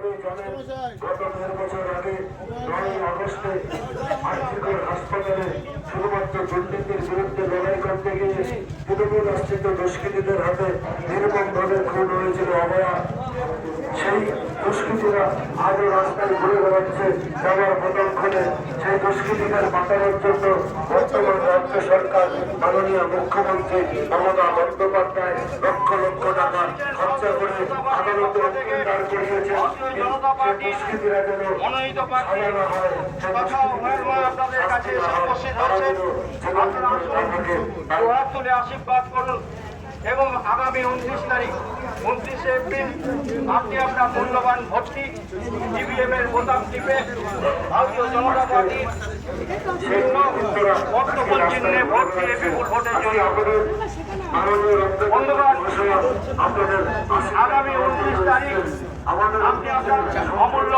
সকলেই জানেন গত 1.5 বছর আগে 9ই আগস্টে আর্থিকের হাসপাতালে শুধুমাত্র দুর্নীতির বিরুদ্ধে লড়াই করতে গিয়ে তৃণমূল আশ্রিত দুষ্কৃতীদের হাতে নির্মমভাবে খুন হয়েছিল অভয়া। সেই দুষ্কৃতীরা আজও রাস্তায় ঘুরে বেড়াচ্ছে যাওয়ার বোতল খুলে। সেই দুষ্কৃতীদের বাঁচানোর জন্য বর্তমান রাজ্য সরকার মাননীয় মুখ্যমন্ত্রী মমতা বন্দ্যোপাধ্যায় লক্ষ লক্ষ টাকা খরচা করে আদালতে অঙ্গীকার করিয়েছেন দুষ্কৃতীরা যেন সাজানো হয়, আশীর্বাদ করুন। এবং আগামী 29 তারিখ 29 এপ্রিল আপনি আপনার মূল্যবান ভোটটি ইভিএম এর বোতাম টিপে ভারতীয় জনতা পার্টির বর্তমান চিহ্নে ভোট দিয়ে বিপুল ভোটে জয়ী করুন। বন্ধুগণ, আগামী 29 তারিখ আপনি আপনার অমূল্য